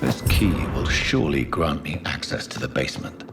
This key will surely grant me access to the basement.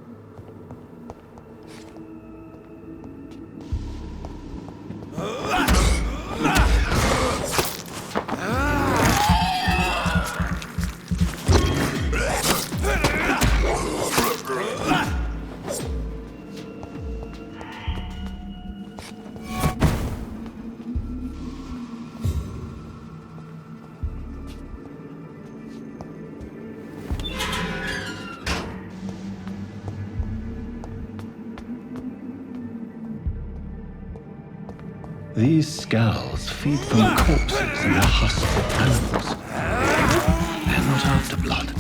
These skulls feed from corpses and the husks of animals. They're not after blood.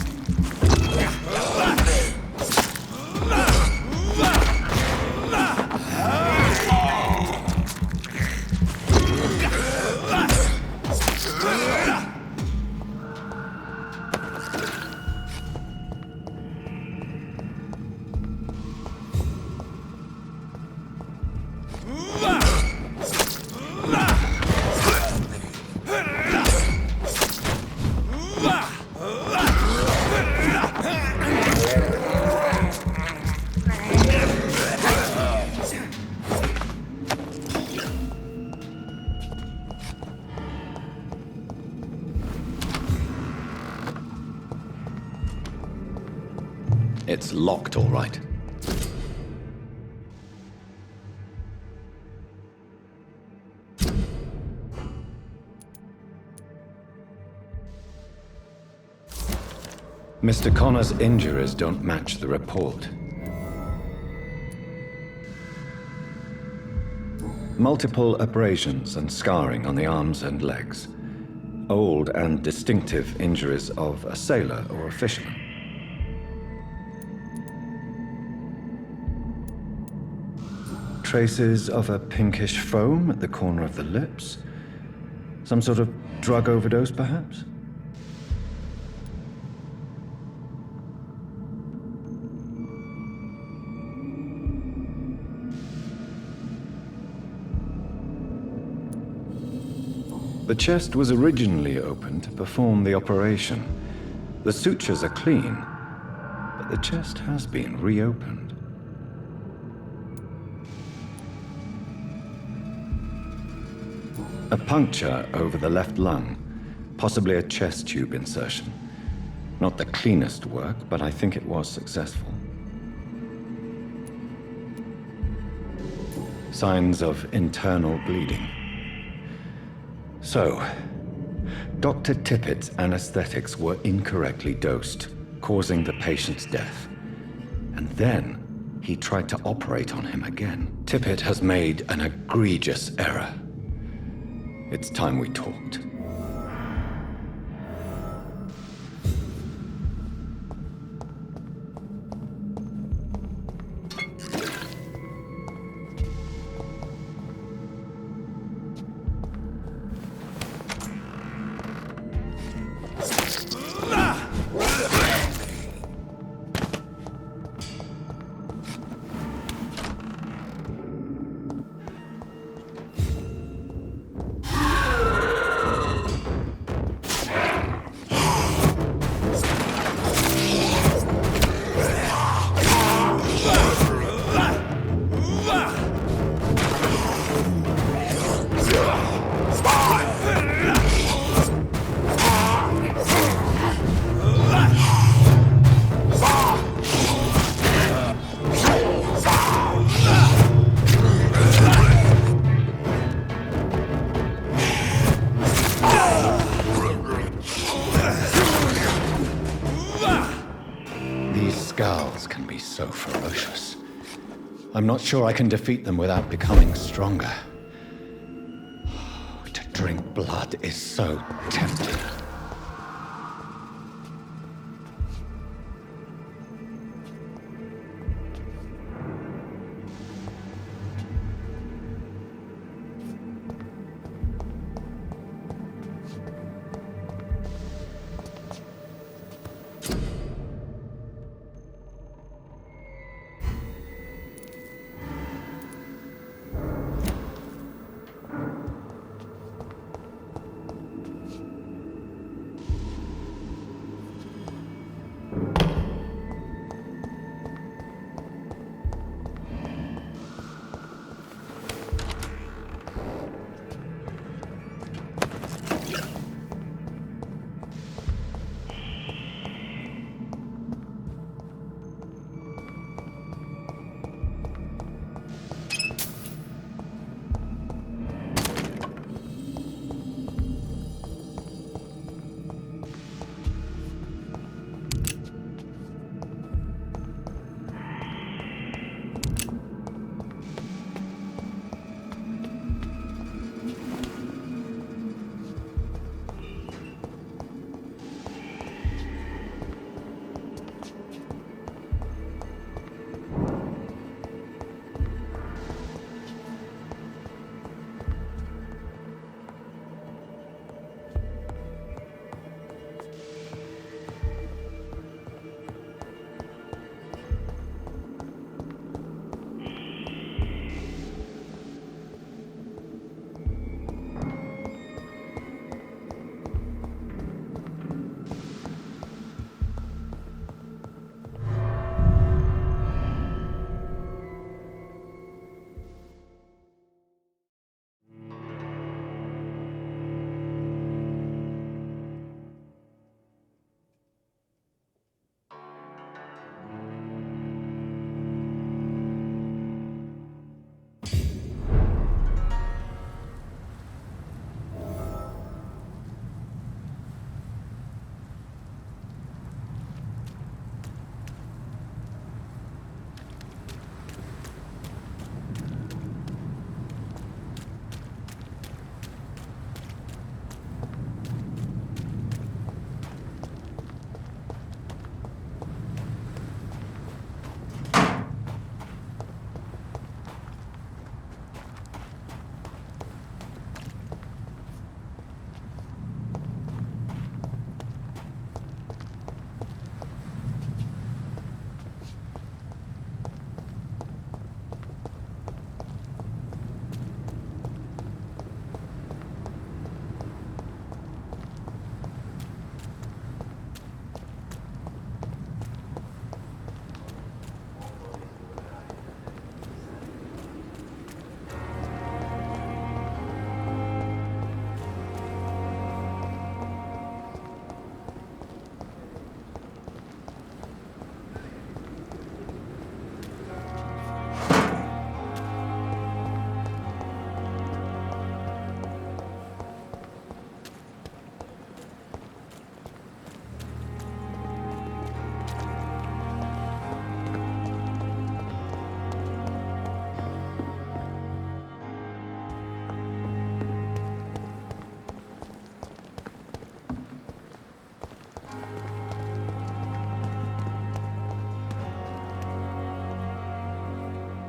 It's locked, all right. Mr. Connor's injuries don't match the report. Multiple abrasions and scarring on the arms and legs. Old and distinctive injuries of a sailor or a fisherman. Traces of a pinkish foam at the corner of the lips. Some sort of drug overdose, perhaps? The chest was originally opened to perform the operation. The sutures are clean, but the chest has been reopened. A puncture over the left lung, possibly a chest tube insertion. Not the cleanest work, but I think it was successful. Signs of internal bleeding. So, Dr. Tippett's anesthetics were incorrectly dosed, causing the patient's death. And then he tried to operate on him again. Tippett has made an egregious error. It's time we talked. So ferocious. I'm not sure I can defeat them without becoming stronger. To drink blood is so tempting.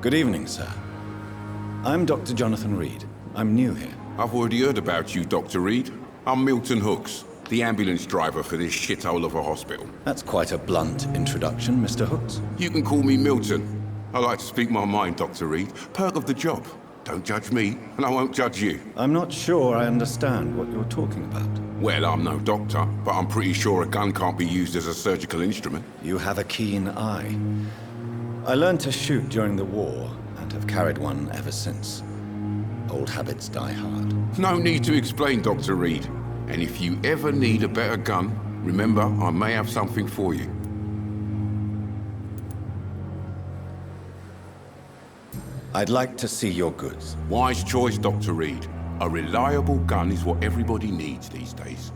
Good evening, sir. I'm Dr. Jonathan Reed. I'm new here. I've already heard about you, Dr. Reed. I'm Milton Hooks, the ambulance driver for this shithole of a hospital. That's quite a blunt introduction, Mr. Hooks. You can call me Milton. I like to speak my mind, Dr. Reed. Perk of the job. Don't judge me, and I won't judge you. I'm not sure I understand what you're talking about. Well, I'm no doctor, but I'm pretty sure a gun can't be used as a surgical instrument. You have a keen eye. I learned to shoot during the war, and have carried one ever since. Old habits die hard. No need to explain, Dr. Reed. And if you ever need a better gun, remember, I may have something for you. I'd like to see your goods. Wise choice, Dr. Reed. A reliable gun is what everybody needs these days.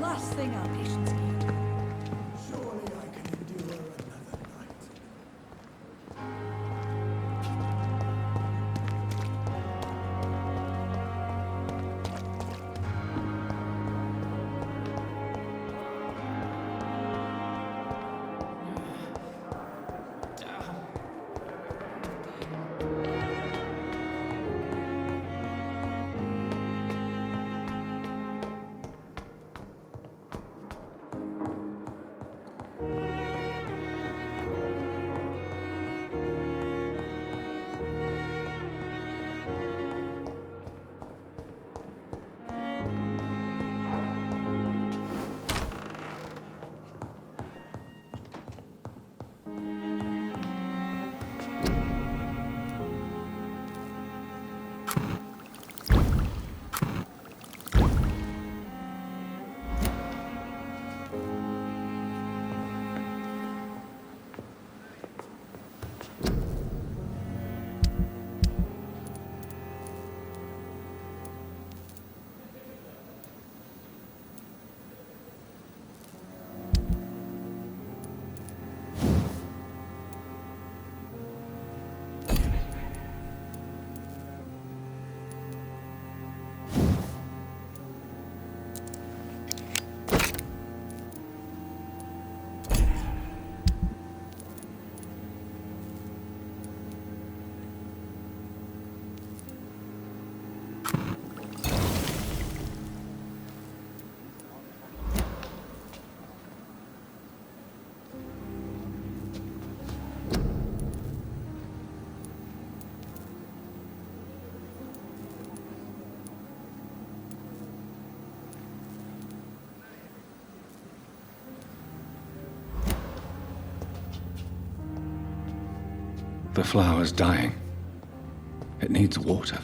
Last thing our patients need. Surely I can endure another night. The flower's dying. It needs water.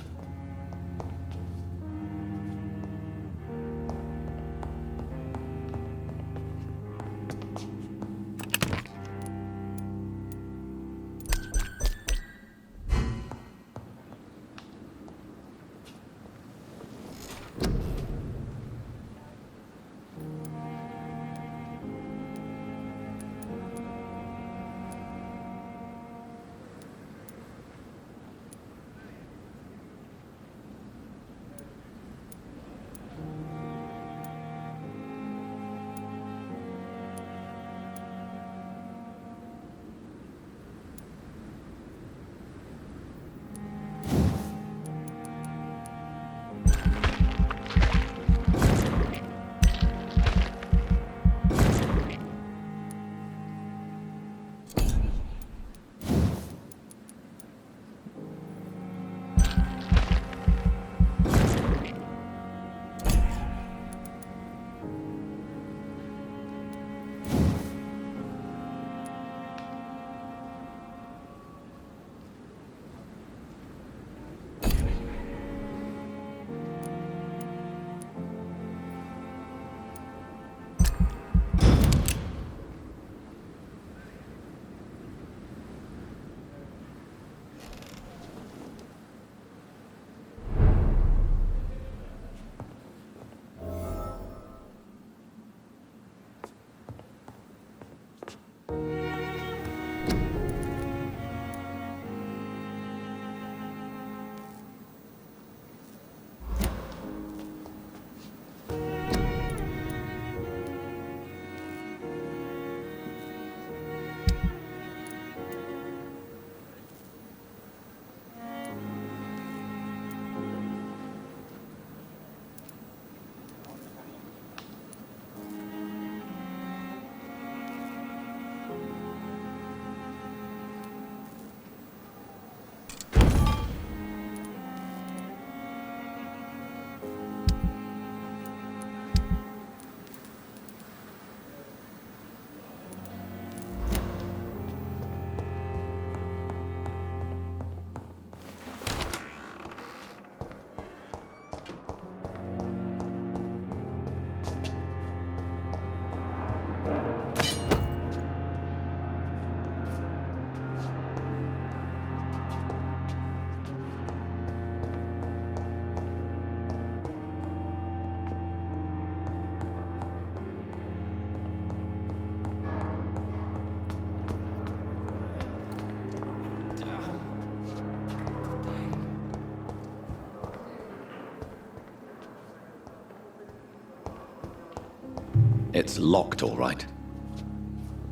It's locked, all right.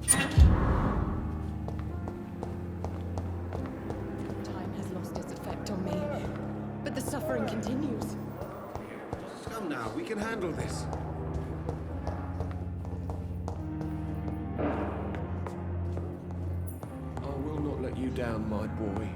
Time has lost its effect on me, but the suffering continues. Come now, we can handle this. I will not let you down, my boy.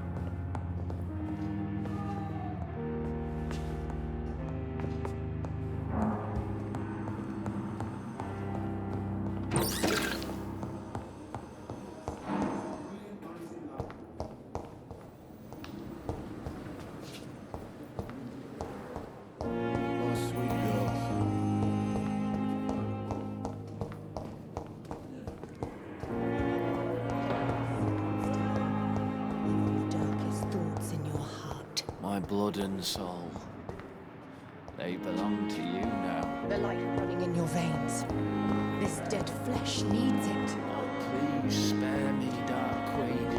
My sweet girl. Darkest thoughts in your heart. My blood and soul. They belong to you now. The life running in your veins. This dead flesh needs it. Oh, please spare me, Dark Queen.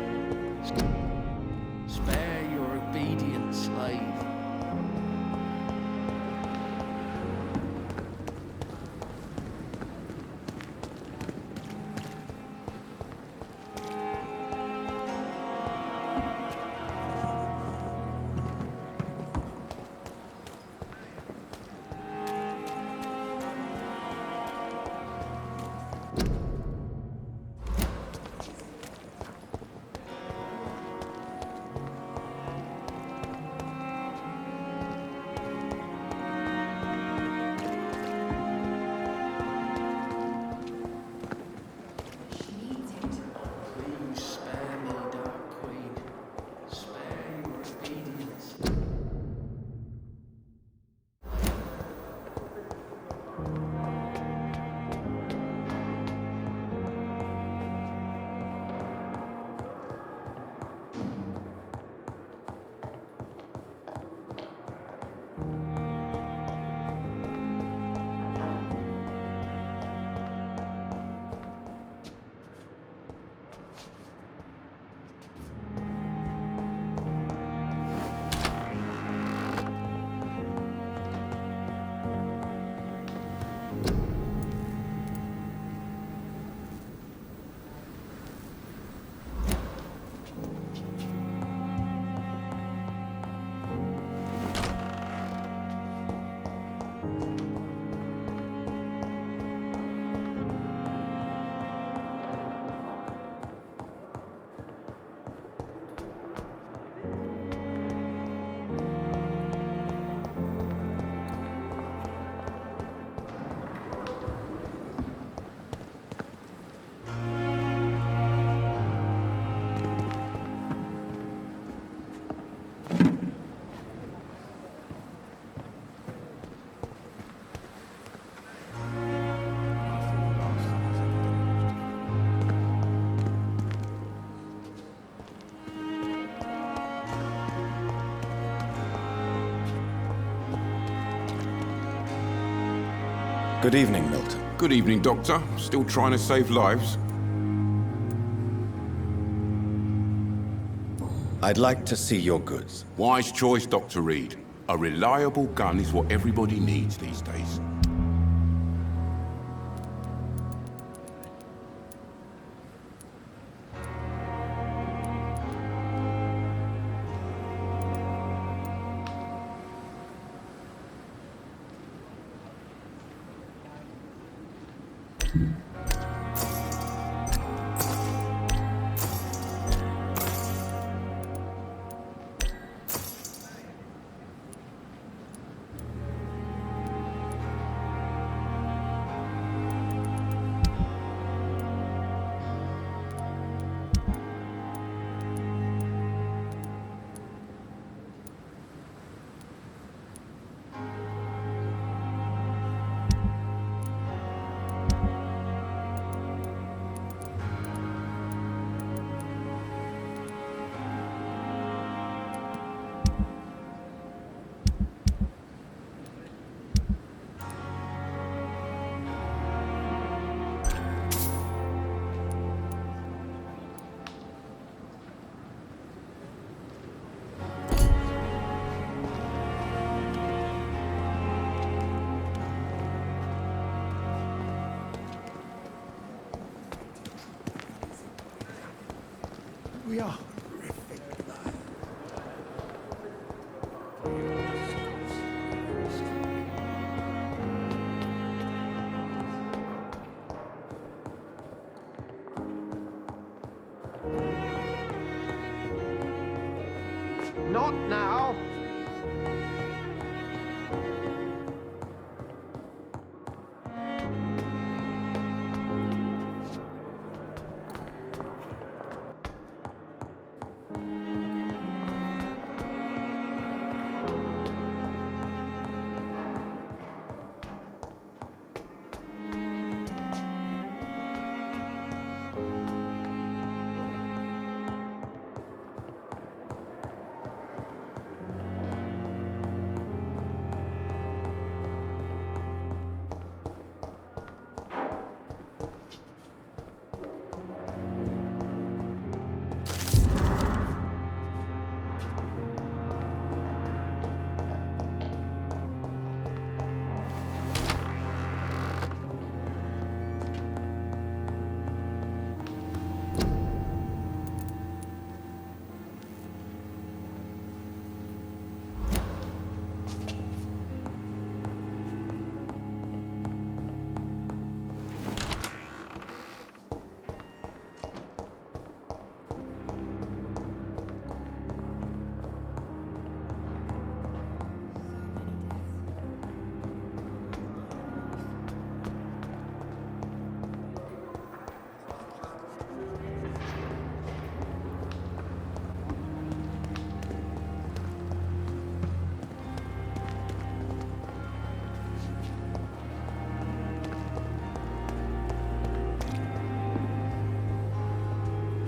Spare your obedient slave. Please spare me, Dark Queen. Spare your obedience. Good evening, Milton. Good evening, Doctor. Still trying to save lives? I'd like to see your goods. Wise choice, Dr. Reed. A reliable gun is what everybody needs these days. We are horrific liars. Not now!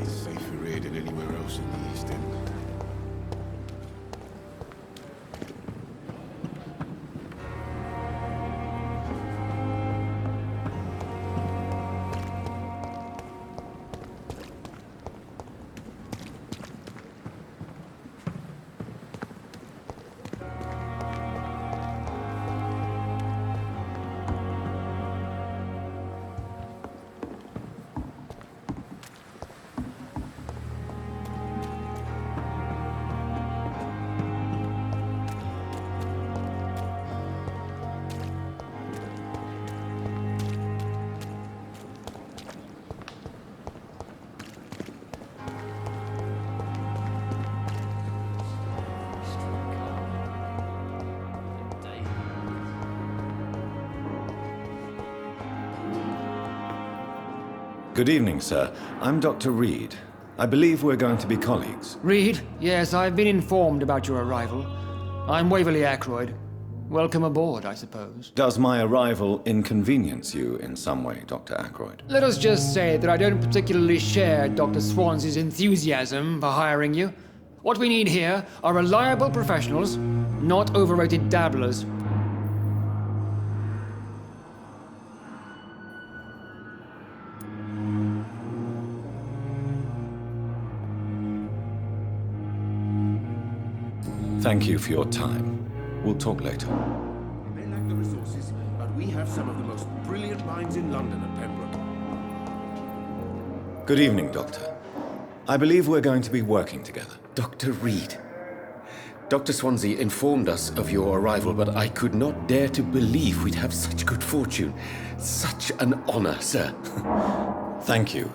It's safer here than anywhere else in the East End. Good evening, sir. I'm Dr. Reed. I believe we're going to be colleagues. Reed, yes, I've been informed about your arrival. I'm Waverly Ackroyd. Welcome aboard, I suppose. Does my arrival inconvenience you in some way, Dr. Ackroyd? Let us just say that I don't particularly share Dr. Swansea's enthusiasm for hiring you. What we need here are reliable professionals, not overrated dabblers. Thank you for your time. We'll talk later. We may lack the resources, but we have some of the most brilliant minds in London at Pembroke. Good evening, Doctor. I believe we're going to be working together. Dr. Reed. Dr. Swansea informed us of your arrival, but I could not dare to believe we'd have such good fortune. Such an honor, sir. Thank you.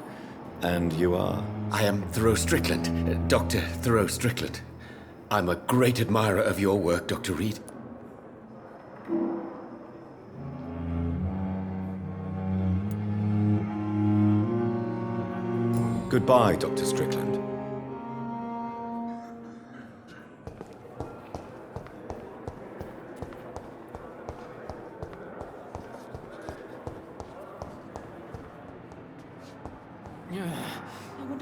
And you are? I am Thoreau Strickland, Dr. Thoreau Strickland. I'm a great admirer of your work, Dr. Reed. Goodbye, Dr. Strickland.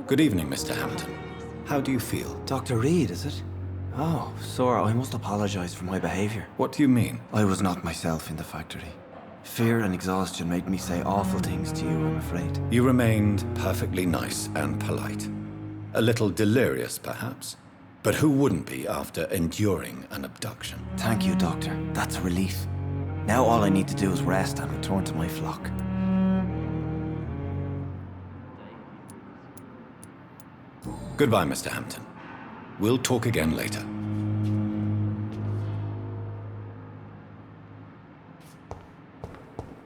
Good evening, Mr. Hampton. How do you feel? Dr. Reed, is it? Oh, sir, I must apologize for my behavior. What do you mean? I was not myself in the factory. Fear and exhaustion made me say awful things to you, I'm afraid. You remained perfectly nice and polite. A little delirious, perhaps. But who wouldn't be after enduring an abduction? Thank you, Doctor. That's a relief. Now all I need to do is rest and return to my flock. Goodbye, Mr. Hampton. We'll talk again later.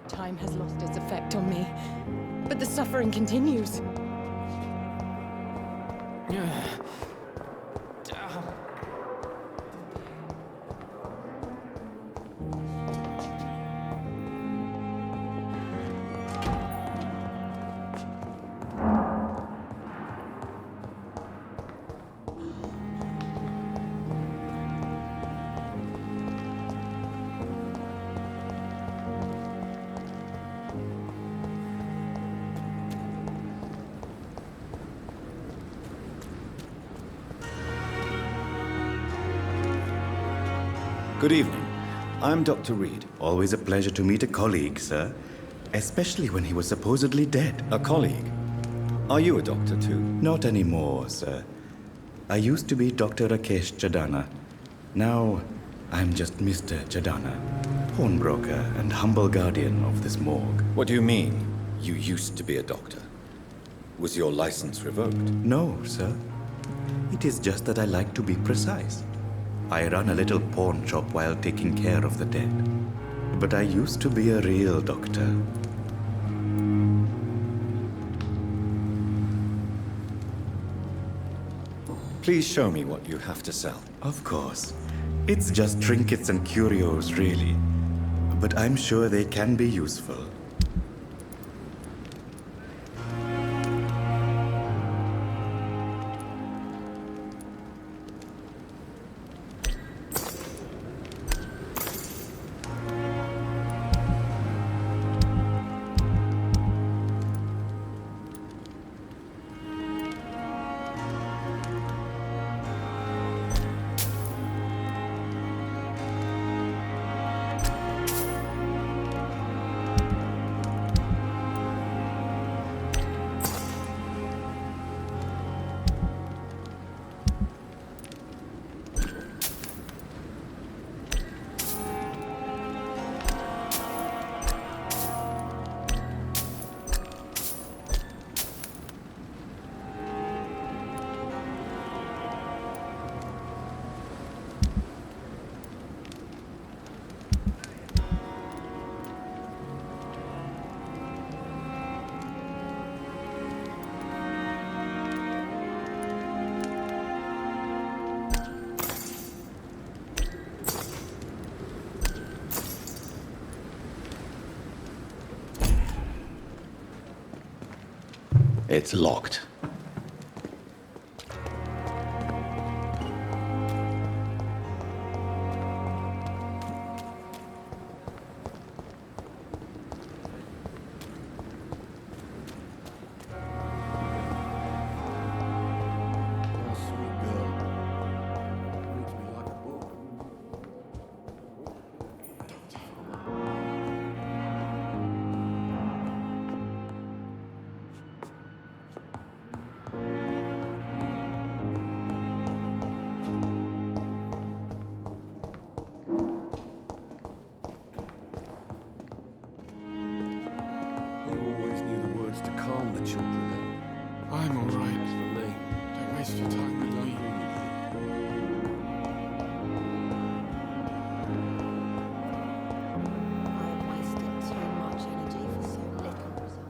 Time has lost its effect on me, but the suffering continues. Good evening. I'm Dr. Reed. Always a pleasure to meet a colleague, sir. Especially when he was supposedly dead. A colleague. Are you a doctor too? Not anymore, sir. I used to be Dr. Rakesh Chadana. Now, I'm just Mr. Chadana, pawnbroker and humble guardian of this morgue. What do you mean, you used to be a doctor? Was your license revoked? No, sir. It is just that I like to be precise. I run a little pawn shop while taking care of the dead. But I used to be a real doctor. Please show me what you have to sell. Of course. It's just trinkets and curios, really. But I'm sure they can be useful. It's locked. I'm all right. For me. Don't waste your time with me. I wasted too much energy for so little result.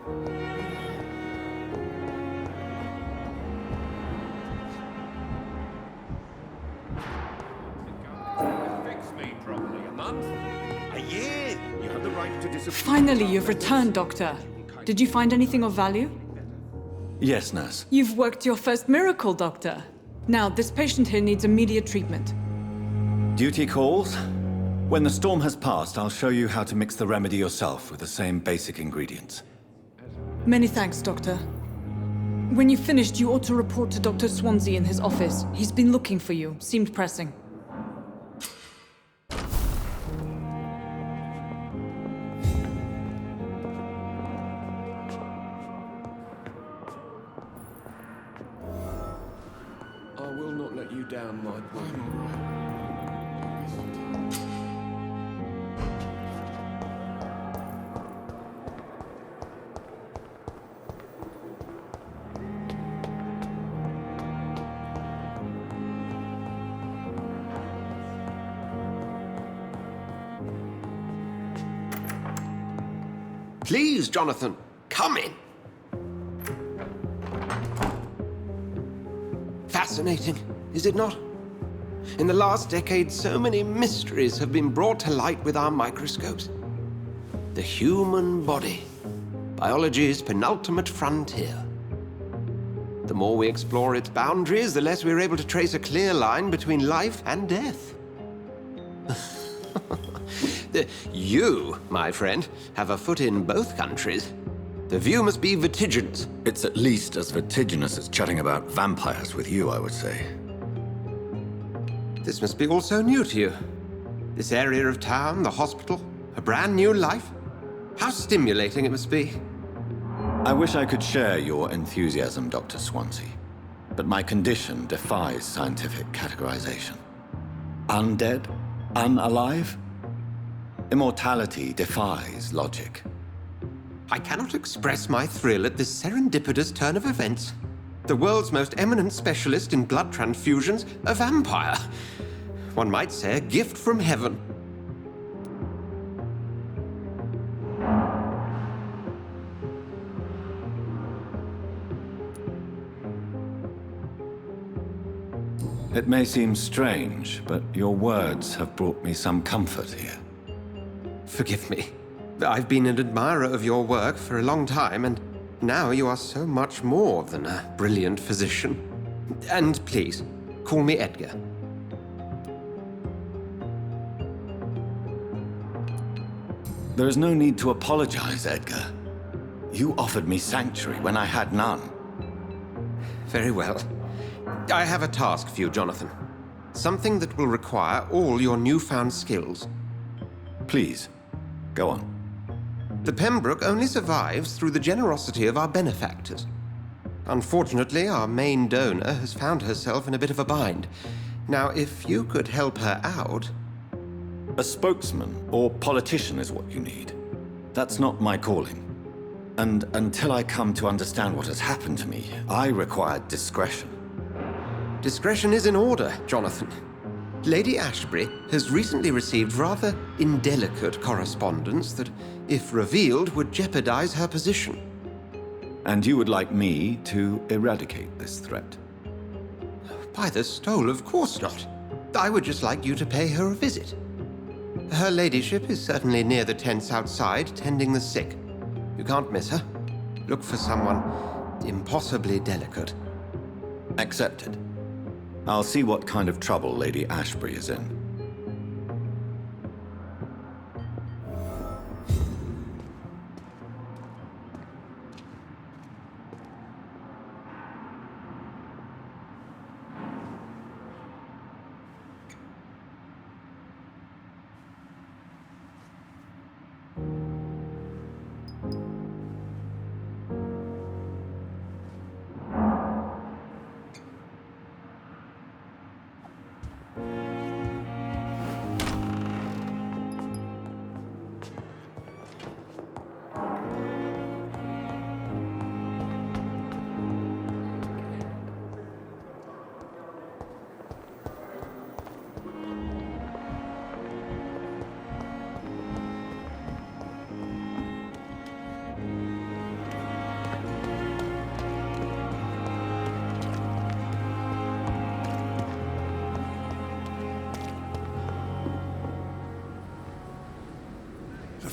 Fix me properly. A month? A year? You have the right to disappear. Finally, you've returned, Doctor. Did you find anything of value? Yes, nurse. You've worked your first miracle, Doctor. Now, this patient here needs immediate treatment. Duty calls. When the storm has passed, I'll show you how to mix the remedy yourself with the same basic ingredients. Many thanks, Doctor. When you've finished, you ought to report to Dr. Swansea in his office. He's been looking for you. Seemed pressing. I will not let you down, my boy. Please, Jonathan, come in. Fascinating, is it not? In the last decade, so many mysteries have been brought to light with our microscopes. The human body, biology's penultimate frontier. The more we explore its boundaries, the less we're able to trace a clear line between life and death. You, my friend, have a foot in both countries. The view must be vertiginous. It's at least as vertiginous as chatting about vampires with you, I would say. This must be all so new to you. This area of town, the hospital, a brand new life. How stimulating it must be. I wish I could share your enthusiasm, Dr. Swansea, but my condition defies scientific categorization. Undead? Unalive? Immortality defies logic. I cannot express my thrill at this serendipitous turn of events. The world's most eminent specialist in blood transfusions, a vampire. One might say a gift from heaven. It may seem strange, but your words have brought me some comfort here. Forgive me. I've been an admirer of your work for a long time, and now you are so much more than a brilliant physician. And please, call me Edgar. There is no need to apologize, Edgar. You offered me sanctuary when I had none. Very well. I have a task for you, Jonathan. Something that will require all your newfound skills. Please, go on. The Pembroke only survives through the generosity of our benefactors. Unfortunately, our main donor has found herself in a bit of a bind. Now, if you could help her out... A spokesman or politician is what you need. That's not my calling. And until I come to understand what has happened to me, I require discretion. Discretion is in order, Jonathan. Lady Ashbury has recently received rather indelicate correspondence that, if revealed, would jeopardize her position. And you would like me to eradicate this threat? By the stole, of course not. I would just like you to pay her a visit. Her ladyship is certainly near the tents outside, tending the sick. You can't miss her. Look for someone impossibly delicate. Accepted. I'll see what kind of trouble Lady Ashbury is in.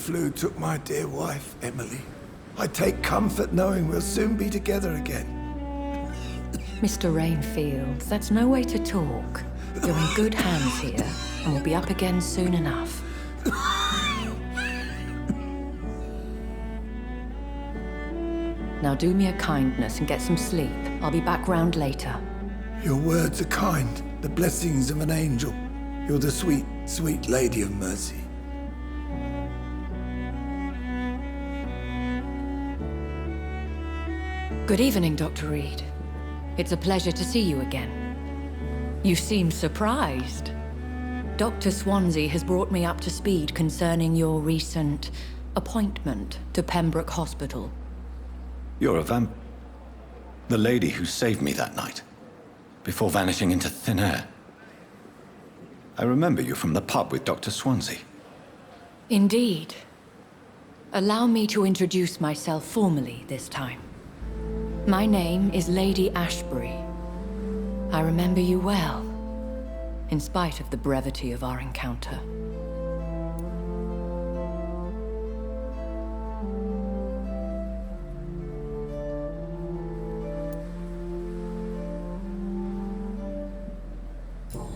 flu took my dear wife, Emily. I take comfort knowing we'll soon be together again. Mr. Rainfield, that's no way to talk. You're in good hands here, and we'll be up again soon enough. Now do me a kindness and get some sleep. I'll be back round later. Your words are kind, the blessings of an angel. You're the sweet, sweet Lady of Mercy. Good evening, Dr. Reed. It's a pleasure to see you again. You seem surprised. Dr. Swansea has brought me up to speed concerning your recent appointment to Pembroke Hospital. You're a the lady who saved me that night, before vanishing into thin air. I remember you from the pub with Dr. Swansea. Indeed. Allow me to introduce myself formally this time. My name is Lady Ashbury. I remember you well, in spite of the brevity of our encounter.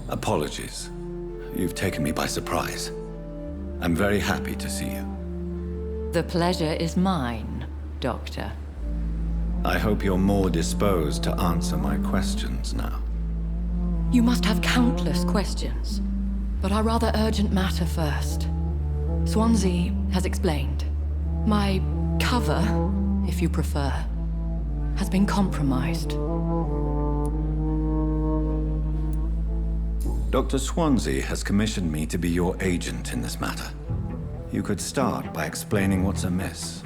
Apologies. You've taken me by surprise. I'm very happy to see you. The pleasure is mine, Doctor. I hope you're more disposed to answer my questions now. You must have countless questions, but our rather urgent matter first. Swansea has explained. My cover, if you prefer, has been compromised. Dr. Swansea has commissioned me to be your agent in this matter. You could start by explaining what's amiss.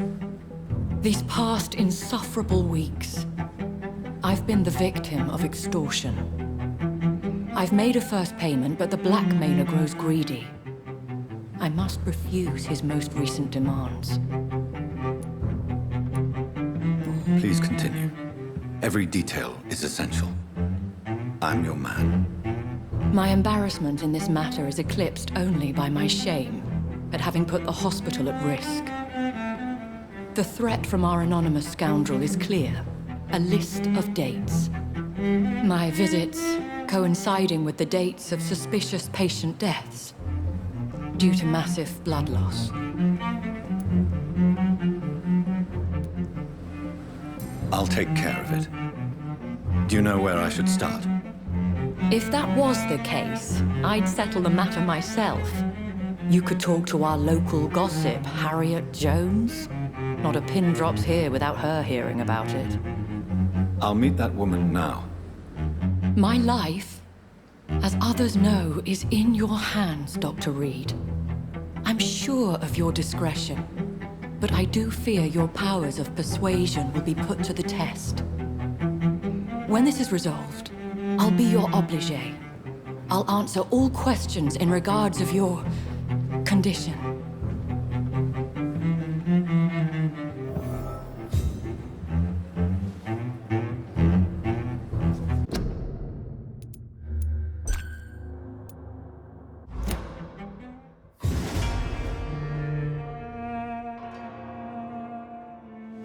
These past insufferable weeks, I've been the victim of extortion. I've made a first payment, but the blackmailer grows greedy. I must refuse his most recent demands. Please continue. Every detail is essential. I'm your man. My embarrassment in this matter is eclipsed only by my shame at having put the hospital at risk. The threat from our anonymous scoundrel is clear. A list of dates. My visits coinciding with the dates of suspicious patient deaths due to massive blood loss. I'll take care of it. Do you know where I should start? If that was the case, I'd settle the matter myself. You could talk to our local gossip, Harriet Jones. Not a pin drops here without her hearing about it. I'll meet that woman now. My life, as others know, is in your hands, Dr. Reed. I'm sure of your discretion, but I do fear your powers of persuasion will be put to the test. When this is resolved, I'll be your obligé. I'll answer all questions in regards of your condition.